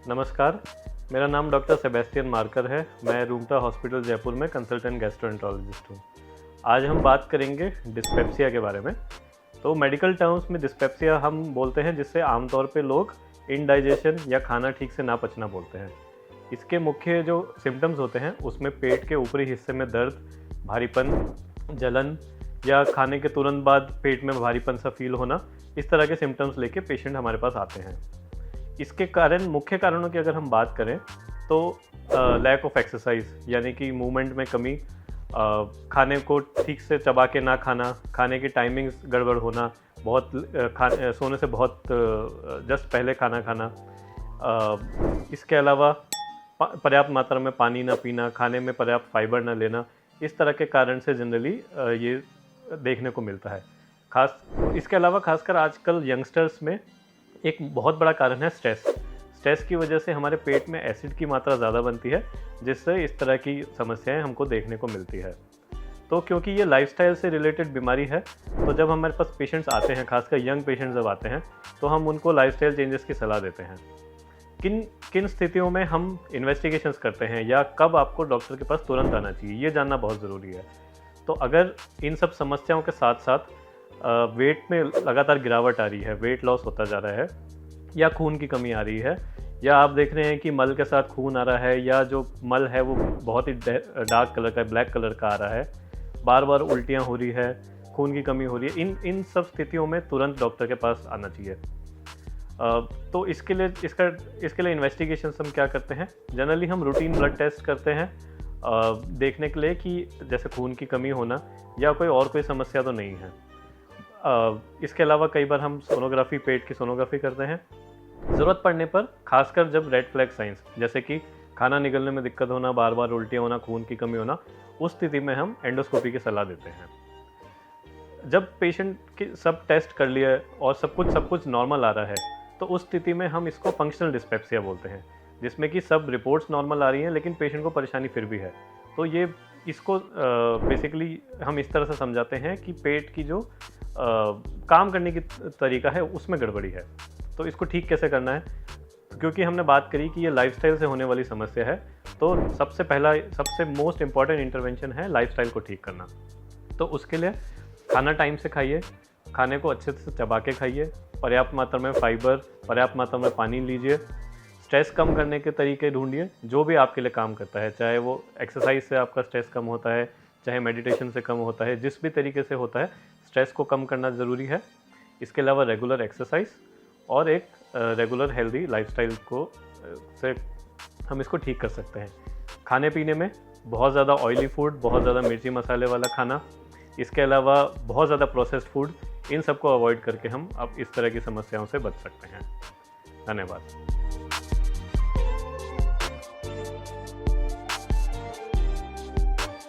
नमस्कार, मेरा नाम डॉक्टर सेबेस्टियन मार्कर है। मैं रूमता हॉस्पिटल जयपुर में कंसल्टेंट गैस्ट्रोएंटरोलॉजिस्ट हूँ। आज हम बात करेंगे डिस्पेप्सिया के बारे में। तो मेडिकल टर्म्स में डिस्पेप्सिया हम बोलते हैं जिससे आमतौर पे लोग इनडाइजेशन या खाना ठीक से ना पचना बोलते हैं। इसके मुख्य जो सिम्टम्स होते हैं उसमें पेट के ऊपरी हिस्से में दर्द, भारीपन, जलन या खाने के तुरंत बाद पेट में भारीपन सा फील होना, इस तरह के सिम्टम्स लेके पेशेंट हमारे पास आते हैं। इसके कारण मुख्य कारणों की अगर हम बात करें तो लैक ऑफ एक्सरसाइज यानी कि मूवमेंट में कमी, खाने को ठीक से चबा के ना खाना, खाने की टाइमिंग्स गड़बड़ होना, सोने से बहुत जस्ट पहले खाना खाना, इसके अलावा पर्याप्त मात्रा में पानी ना पीना, खाने में पर्याप्त फाइबर ना लेना, इस तरह के कारण से जनरली ये देखने को मिलता है। इसके अलावा खासकर आजकल यंगस्टर्स में एक बहुत बड़ा कारण है स्ट्रेस की वजह से हमारे पेट में एसिड की मात्रा ज़्यादा बनती है, जिससे इस तरह की समस्याएं हमको देखने को मिलती है। तो क्योंकि ये लाइफस्टाइल से रिलेटेड बीमारी है, तो जब हमारे पास पेशेंट्स आते हैं, खासकर यंग पेशेंट्स जब आते हैं, तो हम उनको लाइफस्टाइल चेंजेस की सलाह देते हैं। किन स्थितियों में हम इन्वेस्टिगेशंस करते हैं या कब आपको डॉक्टर के पास तुरंत आना चाहिए, ये जानना बहुत ज़रूरी है। तो अगर इन सब समस्याओं के साथ साथ वेट में लगातार गिरावट आ रही है, वेट लॉस होता जा रहा है, या खून की कमी आ रही है, या आप देख रहे हैं कि मल के साथ खून आ रहा है, या जो मल है वो बहुत ही डार्क कलर का, ब्लैक कलर का आ रहा है, बार बार उल्टियाँ हो रही है, खून की कमी हो रही है, इन सब स्थितियों में तुरंत डॉक्टर के पास आना चाहिए। तो इसके लिए इन्वेस्टिगेशन हम क्या करते हैं, जनरली हम रूटीन ब्लड टेस्ट करते हैं देखने के लिए कि जैसे खून की कमी होना या कोई समस्या तो नहीं है। इसके अलावा कई बार हम सोनोग्राफी, पेट की सोनोग्राफी करते हैं। ज़रूरत पड़ने पर, खासकर जब रेड फ्लैग साइंस जैसे कि खाना निगलने में दिक्कत होना, बार बार उल्टियाँ होना, खून की कमी होना, उस स्थिति में हम एंडोस्कोपी की सलाह देते हैं। जब पेशेंट के सब टेस्ट कर लिया और सब कुछ नॉर्मल आ रहा है, तो उस स्थिति में हम इसको फंक्शनल डिस्पेप्सिया बोलते हैं, जिसमें कि सब रिपोर्ट्स नॉर्मल आ रही हैं लेकिन पेशेंट को परेशानी फिर भी है। तो इसको बेसिकली हम इस तरह से समझाते हैं कि पेट की जो काम करने की तरीका है उसमें गड़बड़ी है। तो इसको ठीक कैसे करना है, क्योंकि हमने बात करी कि ये लाइफस्टाइल से होने वाली समस्या है, तो सबसे मोस्ट इम्पॉर्टेंट इंटरवेंशन है लाइफस्टाइल को ठीक करना। तो उसके लिए खाना टाइम से खाइए, खाने को अच्छे से चबा के खाइए, पर्याप्त मात्रा में फाइबर, पर्याप्त मात्रा में पानी लीजिए, स्ट्रेस कम करने के तरीके ढूंढिए जो भी आपके लिए काम करता है, चाहे वो एक्सरसाइज से आपका स्ट्रेस कम होता है, चाहे मेडिटेशन से कम होता है, जिस भी तरीके से होता है, स्ट्रेस को कम करना ज़रूरी है। इसके अलावा रेगुलर एक्सरसाइज और एक रेगुलर हेल्दी लाइफस्टाइल से हम इसको ठीक कर सकते हैं। खाने पीने में बहुत ज़्यादा ऑयली फूड, बहुत ज़्यादा मिर्ची मसाले वाला खाना, इसके अलावा बहुत ज़्यादा प्रोसेस्ड फूड, इन सबको अवॉइड करके हम अब इस तरह की समस्याओं से बच सकते हैं। धन्यवाद।